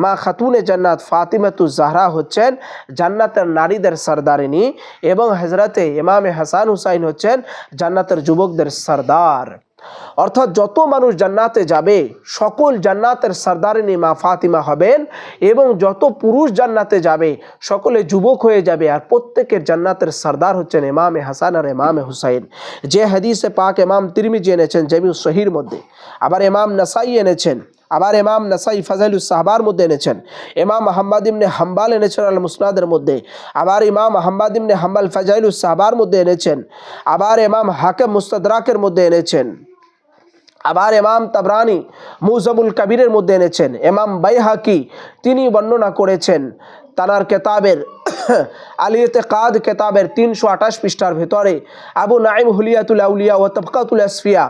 মা খাতুনে জান্নাত ফাতিমাতুজ জাহরা হচ্ছেন জান্নাতের নারীদের সরদারিনী এবং হযরতে ইমামে হাসান হুসাইন হচ্ছেন জান্নাতের যুবকদের সরদার। অর্থাৎ যত মানুষ জান্নাতে যাবে সকল জান্নাতের সরদারিনী মা ফাতিমা হবেন এবং যত পুরুষ জান্নাতে যাবে সকলে যুবক হয়ে যাবে আর প্রত্যেকের জান্নাতের সরদার হচ্ছেন ইমামে হাসান আর ইমামে হুসাইন। যে হাদিসে পাক ইমাম তিরমিজি এনেছেন জামিউস সহিহর মধ্যে, আবার ইমাম নাসাই এনেছেন, আবার ইমাম নাসাই ফাজাইলুস সাহাবার মধ্যে এনেছেন, ইমাম আহমদ ইবনে হাম্বাল এনেছেন আল মুসনাদের মধ্যে, আবার ইমাম আহমদ ইবনে হাম্বাল ফাজাইলুস সাহাবার মধ্যে এনেছেন, আবার ইমাম হাকিম মুস্তাদরাকের মধ্যে এনেছেন, আবার ইমাম তাবরানি মুজামুল কবিরের মধ্যে এনেছেন। ইমাম বাইহাকি তিনি বর্ণনা করেছেন তানার কেতাবের আল ইতিকাদ কেতাবের 328 পৃষ্ঠার ভিতরে, আবু নাঈম হুলিয়াতুল আউলিয়া ও তাবকাতুল আসফিয়া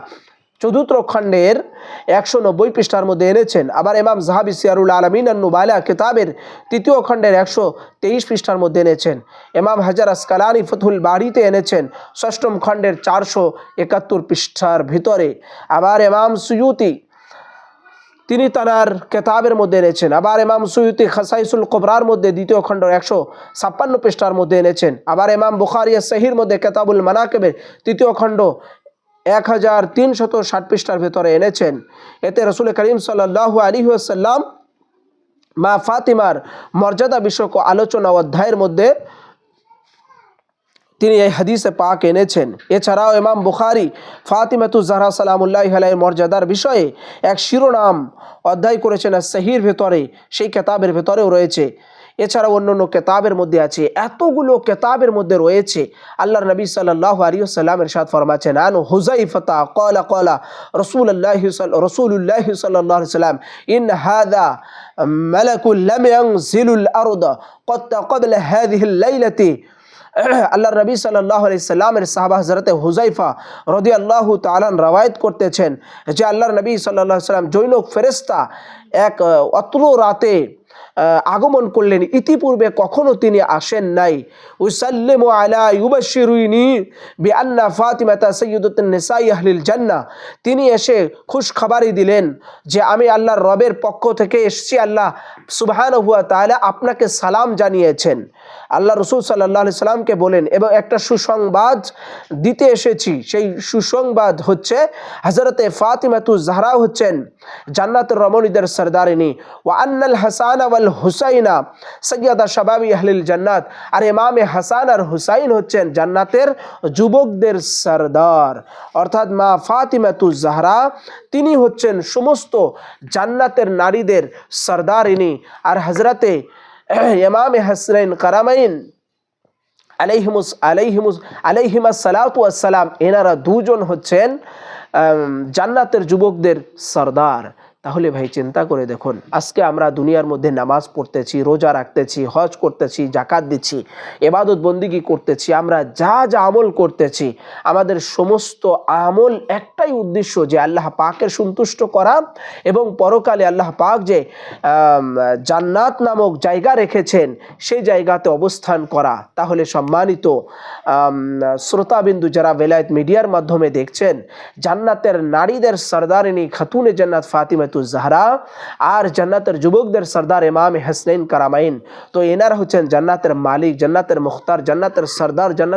চতুর্থ খণ্ডের 190 পৃষ্ঠার মধ্যে এনেছেন। আবার ইমাম যাহাবি সিয়ারুল আলামিন আন-নুবালা কিতাবের 3য় খণ্ডের 123 পৃষ্ঠার মধ্যে এনেছেন। ইমাম হাজার আসকালানি ফতহুল বারিতে এনেছেন 6ম খণ্ডের 471 পৃষ্ঠার ভিতরে। আবার ইমাম সুয়ুতি তিনি তানার কেতাবের মধ্যে এনেছেন। আবার ইমাম সুয়ুতি খাসাইসুল কুবরার মধ্যে 2য় খণ্ড 156 পৃষ্ঠার মধ্যে এনেছেন। আবার ইমাম বুখারী সহিহর মধ্যে কিতাবুল মানাকিবের 3য় খণ্ড 1360 পৃষ্ঠার ভেতরে এনেছেন। এতে রাসূল করিম সাল্লাল্লাহু আলাইহি ওয়াসাল্লাম মা ফাতিমার মর্যাদা বিষয়ক আলোচনা অধ্যায়ের মধ্যে তিনি এই হাদিসে পাক এনেছেন। এছাড়াও ইমাম বুখারী ফাতিমাতুজ জাহরা সালামুল্লাহি আলাইহির মর্যাদার বিষয়ে এক শিরোনাম অধ্যায় করেছেন সহিহর ভেতরে, সেই কিতাবের ভেতরেও রয়েছে। এছাড়াও অন্যান্য কেতাবের মধ্যে আছে। এতগুলো কেতাবের মধ্যে রয়েছে। আল্লাহর নবী সাল্লাল্লাহু আলাইহি ওয়াসাল্লাম ইরশাদ ফরমাচ্ছেন, আন হুযাইফা ক্বালা রাসূলুল্লাহি সাল্লাল্লাহু আলাইহি ওয়াসাল্লাম ইন হাযা মালাকুল লাম ইয়ানজিলুল আরদা ক্বাদ ক্বাবলা হাযিহিল লাইলাতি। আল্লাহর নবী সাল্লাল্লাহু আলাইহি সাল্লামের সাহাবা হযরতে হুযাইফা রাদিয়াল্লাহু তাআলা রওয়ায়াত করতেছেন যে আল্লাহর নবী সাল্লাল্লাহু আলাইহি সাল্লাম জৈনক ফেরেশতা এক অত্র রাতে আগমন করলেন, ইতিপূর্বে কখনো তিনি আসেন নাই। উসাল্লিমু আলা ইউবাশশিরুনি বিআন্না ফাতিমাতা সাইয়্যিদাতুন নিসাই আহলিল জান্নাহ। তিনি এসে খুশ খবরই দিলেন যে আমি আল্লাহর রবের পক্ষ থেকে এসেছি, আল্লাহ সুবহানাহু ওয়া তাআলা আপনাকে সালাম জানিয়েছেন। আল্লাহ রাসূল সাল্লাল্লাহু আলাইহি সাল্লামকে বলেন এবং একটা সুসংবাদ দিতে এসেছি। সেই সুসংবাদ হচ্ছে হযরতে ফাতিমাতুজ জাহরা হচ্ছেন জান্নাতের রমণীদের সরদারিনী। ওয়া আন্নাল হাসান ওয়াল হুসাইনা সাইয়্যিদা শাবাবি আহলিল জান্নাত। আর ইমামে হাসান আর হুসাইন হচ্ছেন জান্নাতের যুবকদের সরদার। অর্থাৎ মা ফাতিমাতুজ জাহরা তিনি হচ্ছেন সমস্ত জান্নাতের নারীদের সরদারিনী। আর হযরতে ইমামে হাসানাইন কারামাইন আলাইহিমাস সালাতু ওয়াস সালাম এনারা দুজন হচ্ছেন জান্নাতের যুবকদের সরদার। তাহলে ভাই চিন্তা করে দেখুন, আজকে আমরা দুনিয়ার মধ্যে নামাজ পড়তেছি, রোজা রাখতেছি, হজ করতেছি, যাকাত দিচ্ছি, ইবাদত বন্দিগি করতেছি, আমরা যা যা আমল করতেছি, আমাদের সমস্ত আমল একটাই উদ্দেশ্য যে আল্লাহ পাকের সন্তুষ্ট করা এবং পরকালে আল্লাহ পাক যে জান্নাত নামক জায়গা রেখেছেন সেই জায়গাতে অবস্থান করা। তাহলে সম্মানিত শ্রোতাবিন্দু যারা বেলায়েত মিডিয়ার মাধ্যমে দেখছেন, জান্নাতের নারীদের সরদারিনী খাতুনে জান্নাত ফাতিমাতুজ জাহরা আর জান্নাতের যুবকদের সরদার ইমাম হাসনাইন কারামাইন, তো এনারা হচ্ছেন জান্নাতের মালিক, জান্নাতের মুখতার, জান্নাতের সরদার, জান্নাত